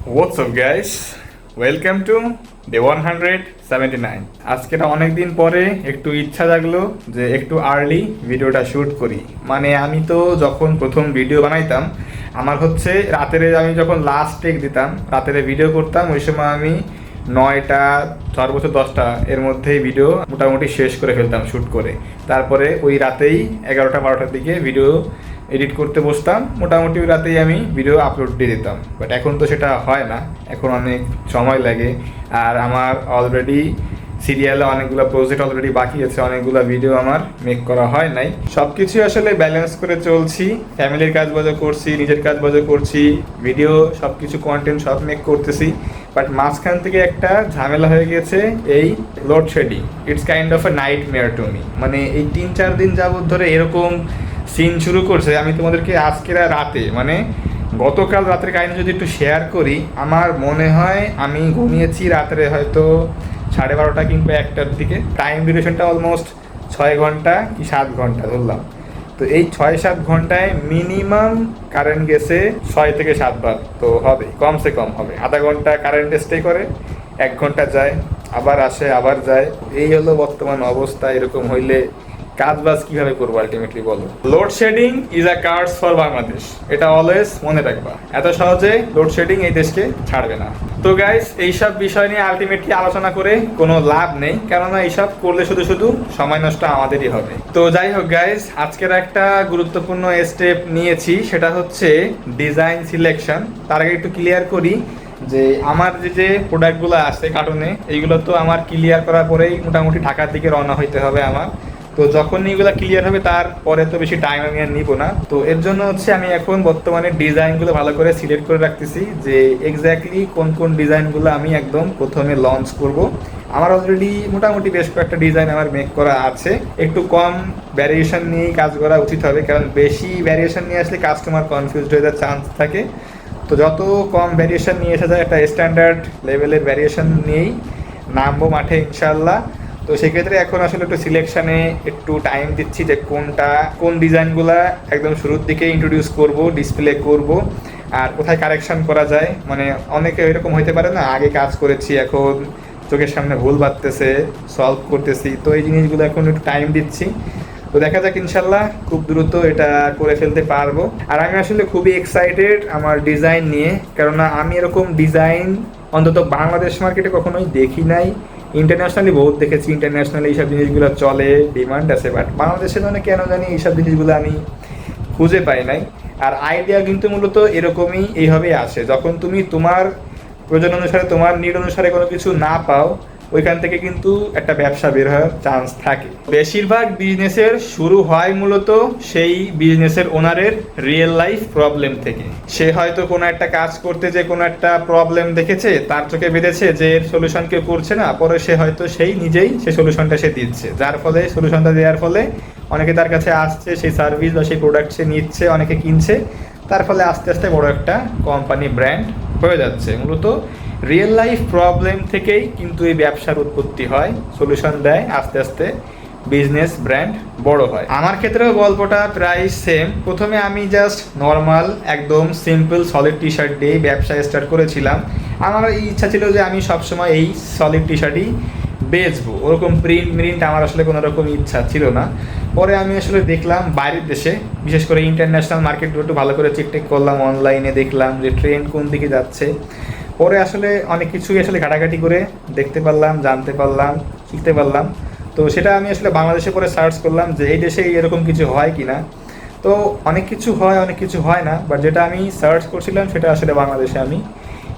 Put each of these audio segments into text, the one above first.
What's up guys? Welcome to Day 179. আজকে অনেক দিন পরে একটু ইচ্ছা জাগলো যে একটু আর্লি ভিডিওটা শ্যুট করি। মানে আমি তো যখন প্রথম ভিডিও বানাইতাম আমার হচ্ছে রাতের, আমি যখন লাস্ট টেক দিতাম রাতের ভিডিও করতাম, ওই সময় আমি 9টা সর্বোচ্চ 10টা এর মধ্যেই ভিডিও মোটামুটি শেষ করে ফেলতাম শ্যুট করে। তারপরে ওই রাতেই 11টা 12টার দিকে ভিডিও এডিট করতে বসতাম, মোটামুটি ওই রাতেই আমি ভিডিও আপলোড দিয়ে দিতাম। বাট এখন তো সেটা হয় না, এখন অনেক সময় লাগে। আর আমার অলরেডি সিরিয়ালে অনেকগুলো প্রজেক্ট অলরেডি বাকি আছে, অনেকগুলো ভিডিও আমার মেক করা হয় নাই। সব কিছু আসলে ব্যালেন্স করে চলছি, ফ্যামিলির কাজ বাজও করছি, নিজের কাজ বাজও করছি, ভিডিও সব কিছু কন্টেন্ট সব মেক করতেছি। বাট মাঝখান থেকে একটা ঝামেলা হয়ে গেছে, এই load shedding. It's kind of a nightmare to me. মানে এই 3-4 দিন যাবত ধরে এরকম সিন শুরু করছে। আমি তোমাদেরকে আজকের রাতে, মানে গতকাল রাতের কাহিনী যদি একটু শেয়ার করি, আমার মনে হয় আমি ঘুমিয়েছি রাত্রে হয়তো 12:30 কিংবা 1টার দিকে। টাইম ডিউরেশনটা অলমোস্ট 6 ঘন্টা কি 7 ঘন্টা ধরলাম। তো এই 6-7 ঘন্টায় মিনিমাম কারেন্ট গেছে 6 থেকে 7 বার তো হবে, কমসে কম হবে। আধা ঘন্টা কারেন্ট স্টে করে, 1 ঘন্টা যায়, আবার আসে, আবার যায়। এই হলো বর্তমান অবস্থা। এরকম হইলে কাজ বাজ কিভাবে করবো আলটিমেটলি বলো? Load shedding is a curse for Bangladesh, এটা অলওয়েজ মনে রাখবা। এত সহজে লোডশেডিং এই দেশকে ছাড়বে না। তো গাইস, এইসব বিষয় নিয়ে আলটিমেটলি আলোচনা করে কোনো লাভ নেই, কেননা এইসব করলে শুধু শুধু সময় নষ্ট আমাদেরই হবে। তো যাই হোক গাইস, আজকের একটা গুরুত্বপূর্ণ স্টেপ নিয়েছি, সেটা হচ্ছে ডিজাইন সিলেকশন। তার আগে একটু ক্লিয়ার করি যে আমার যে প্রোডাক্টগুলো আছে কার্টুনে, এইগুলো তো আমার ক্লিয়ার করার পরেই মোটামুটি ঢাকার দিকে রওনা হইতে হবে আমার। তো যখন এগুলো ক্লিয়ার হবে তারপরে তো বেশি টাইম আমি আর নিব না। তো এর জন্য হচ্ছে আমি এখন বর্তমানে ডিজাইনগুলো ভালো করে সিলেক্ট করে রাখতেছি যে এক্স্যাক্টলি কোন কোন ডিজাইনগুলো আমি একদম প্রথমে লঞ্চ করব। আমার অলরেডি মোটামুটি বেশ কয়েকটা ডিজাইন আমার মেক করা আছে। একটু কম ভ্যারিয়েশন নিয়েই কাজ করা উচিত হবে, কারণ বেশি ভ্যারিয়েশন নিয়ে আসলে কাস্টমার কনফিউজড হয়ে যাওয়ার চান্স থাকে। তো যত কম ভ্যারিয়েশন নিয়ে এসে যায়, একটা স্ট্যান্ডার্ড লেভেলের ভ্যারিয়েশন নিয়েই নামবো মাঠে ইনশাল্লাহ। তো সেক্ষেত্রে এখন আসলে একটু সিলেকশানে একটু টাইম দিচ্ছি যে কোন ডিজাইনগুলো একদম শুরুর দিকে ইন্ট্রোডিউস করব, ডিসপ্লে করব, আর কোথায় কারেকশন করা যায়। মানে অনেকে এরকম হইতে পারে না, আগে কাজ করেছি এখন চোখের সামনে ভুল বাড়তেছে, সলভ করতেছি। তো এই জিনিসগুলো এখন একটু টাইম দিচ্ছি। তো দেখা যাক ইনশাল্লাহ খুব দ্রুত এটা করে ফেলতে পারবো। আর আমি আসলে খুবই এক্সাইটেড আমার ডিজাইন নিয়ে, কেননা আমি এরকম ডিজাইন অন্তত বাংলাদেশ মার্কেটে কখনোই দেখি নাই। ইন্টারন্যাশনালি বহুত দেখেছি, ইন্টারন্যাশনালি এইসব জিনিসগুলো চলে, ডিমান্ড আছে, বাট বাংলাদেশে মানে কেন জানি এইসব জিনিসগুলো আমি খুঁজে পাই নাই। আর আইডিয়া কিন্তু মূলত এরকমই, এইভাবেই আসে যখন তুমি তোমার প্রয়োজন অনুসারে, তোমার নিড অনুসারে কোনো কিছু না পাও, ওইখান থেকে কিন্তু একটা ব্যবসা বের হওয়ার চান্স থাকে। বেশিরভাগ বিজনেসের শুরু হয় মূলত সেই বিজনেসের ওনারের রিয়েল লাইফ প্রবলেম থেকে। সে হয়তো কোনো একটা কাজ করতে যে কোনো একটা প্রবলেম দেখেছে, তার চোখে বেঁধেছে যে এর সলিউশন কেউ করছে না, পরে সে হয়তো সেই নিজেই সেই সলিউশনটা সে দিচ্ছে, যার ফলে সলিউশনটা দেওয়ার ফলে অনেকে তার কাছে আসছে, সেই সার্ভিস বা সেই প্রোডাক্ট সে নিচ্ছে, অনেকে কিনছে, তার ফলে আস্তে আস্তে বড় একটা কোম্পানি ব্র্যান্ড হয়ে যাচ্ছে। মূলত রিয়েল লাইফ প্রবলেম থেকেই কিন্তু এই ব্যবসার উৎপত্তি হয়, সলিউশন দেয়, আস্তে আস্তে বিজনেস ব্র্যান্ড বড় হয়। আমার ক্ষেত্রেও গল্পটা প্রায় সেম। প্রথমে আমি জাস্ট নর্মাল একদম সিম্পল সলিড টি শার্ট দিয়ে ব্যবসা স্টার্ট করেছিলাম। আমার ইচ্ছা ছিল যে আমি সবসময় এই সলিড টি শার্টই বেচবো, ওরকম প্রিন্ট আমার আসলে কোনো রকম ইচ্ছা ছিল না। পরে আমি আসলে দেখলাম বাইরের দেশে, বিশেষ করে ইন্টারন্যাশনাল মার্কেটগুলো একটু ভালো করে চেক করলাম, অনলাইনে দেখলাম যে ট্রেন্ড কোন দিকে যাচ্ছে। পরে আসলে অনেক কিছুই আসলে ঘাটাঘাটি করে দেখতে পারলাম, জানতে পারলাম, শিখতে পারলাম। তো সেটা আমি আসলে বাংলাদেশে পরে সার্চ করলাম যে এই দেশে এরকম কিছু হয় কি না। তো অনেক কিছু হয়, অনেক কিছু হয় না, বাট যেটা আমি সার্চ করছিলাম সেটা আসলে বাংলাদেশে আমি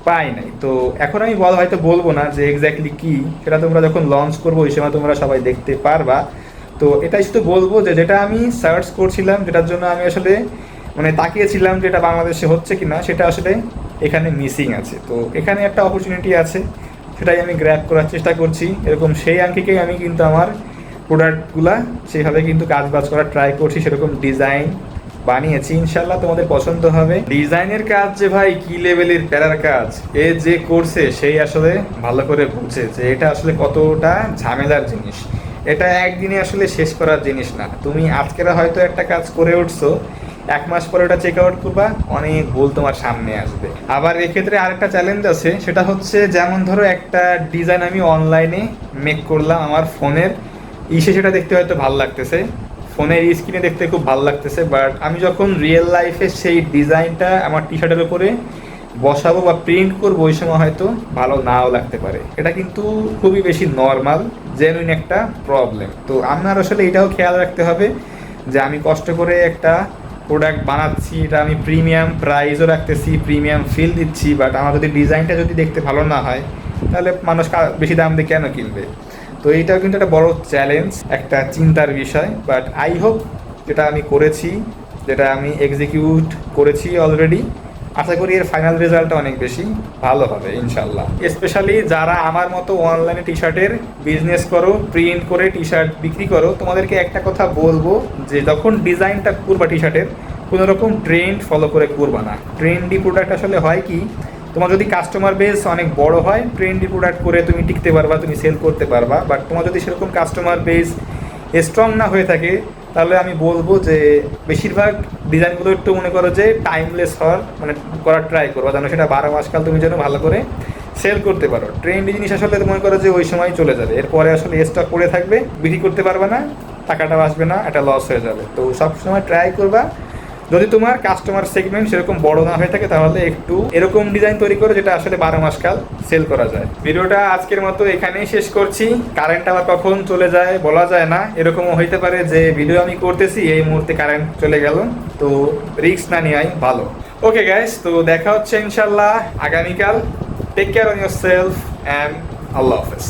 পাই নাই। তো এখন আমি হয়তো বলবো না যে এক্স্যাক্টলি কী, সেটা তোমরা যখন লঞ্চ করবো ওই সময় তোমরা সবাই দেখতে পারবা। তো এটাই শুধু বলবো যে যেটা আমি সার্চ করছিলাম, যেটার জন্য আমি আসলে মানে তাকিয়েছিলাম যে এটা বাংলাদেশে হচ্ছে কি না, সেটা আসলে এখানে মিসিং আছে। তো এখানে একটা অপরচুনিটি আছে, সেটাই আমি গ্র্যাব করার চেষ্টা করছি। এরকম সেই আঙ্কিকেই আমি কিন্তু আমার প্রোডাক্টগুলা সেইভাবে কিন্তু কাজবাজ করার ট্রাই করছি, সেরকম ডিজাইন বানিয়েছি। ইনশাল্লাহ তোমাদের পছন্দ হবে। ডিজাইনের কাজ যে ভাই কি লেভেলের প্যারার কাজ, এ যে করছে সেই আসলে ভালো করে বুঝে যে এটা আসলে কতটা ঝামেলার জিনিস। এটা একদিনে আসলে শেষ করার জিনিস না। তুমি আজকেরা হয়তো একটা কাজ করে উঠছো, 1 মাস পরে ওটা চেক আউট করবা, অনেক ভুল তোমার সামনে আসবে। আবার এক্ষেত্রে আরেকটা চ্যালেঞ্জ আছে, সেটা হচ্ছে যেমন ধরো একটা ডিজাইন আমি অনলাইনে মেক করলাম, আমার ফোনের সেটা দেখতে হয়তো ভালো লাগতেছে, ফোনের স্ক্রিনে দেখতে খুব ভালো লাগতেছে, বাট আমি যখন রিয়েল লাইফে সেই ডিজাইনটা আমার টি শার্টের উপরে বসাবো বা প্রিন্ট করবো ওই সময় হয়তো ভালো নাও লাগতে পারে। এটা কিন্তু খুবই বেশি নর্মাল, জেনুইন একটা প্রবলেম। তো আপনার আসলে এটাও খেয়াল রাখতে হবে যে আমি কষ্ট করে একটা প্রোডাক্ট বানাচ্ছি, এটা আমি প্রিমিয়াম প্রাইসও রাখতেছি, প্রিমিয়াম ফিল দিচ্ছি, বাট আমার যদি ডিজাইনটা যদি দেখতে ভালো না হয় তাহলে মানুষ বেশি দাম দিয়ে কেন কিনবে? তো এইটাও কিন্তু একটা বড় চ্যালেঞ্জ, একটা চিন্তার বিষয়। বাট আই হোপ যেটা আমি করেছি, যেটা আমি এক্সিকিউট করেছি অলরেডি, আশা করি এর ফাইনাল রেজাল্টটা অনেক বেশি ভালো হবে ইনশাল্লাহ। স্পেশালি যারা আমার মতো অনলাইনে টি শার্টের বিজনেস করো, প্রিন্ট করে টি শার্ট বিক্রি করো, তোমাদেরকে একটা কথা বলবো যে যখন ডিজাইনটা করবা টি শার্টের, কোনো রকম ট্রেন্ড ফলো করে করবা না। ট্রেন্ডি প্রোডাক্ট আসলে হয় কি, তোমার যদি কাস্টমার বেস অনেক বড় হয়, ট্রেন্ডি প্রোডাক্ট করে তুমি টিকতে পারবা, তুমি সেল করতে পারবা। বাট তোমার যদি সেরকম কাস্টমার বেস স্ট্রং না হয়ে থাকে, তাহলে আমি বলবো যে বেশিরভাগ ডিজাইনগুলো একটু মনে করো যে টাইমলেস হওয়ার মানে করার ট্রাই করবো, যেন সেটা 12 মাসকাল তুমি যেন ভালো করে সেল করতে পারো। ট্রেন্ডি জিনিস আসলে মনে করো যে ওই সময় চলে যাবে, এরপরে আসলে স্টক পড়ে থাকবে, বিক্রি করতে পারবে না, টাকাটাও আসবে না, একটা লস হয়ে যাবে। তো সবসময় ট্রাই করবা, যদি তোমার কাস্টমার সেগমেন্ট সেরকম বড় না হয়ে থাকে তাহলে একটু এরকম ডিজাইন তৈরি করো যেটা আসলে 12 মাসকাল সেল করা যায়। ভিডিওটা আজকের মতো এখানেই শেষ করছি। কারেন্ট আবার কখন চলে যায় বলা যায় না, এরকমও হইতে পারে যে ভিডিও আমি করতেছি এই মুহূর্তে কারেন্ট চলে গেল, তো রিস্ক না নেওয়াই ভালো। ওকে গাইস, তো দেখা হচ্ছে ইনশাল্লাহ আগামীকাল। Take care on yourself and আল্লাহ হাফেজ।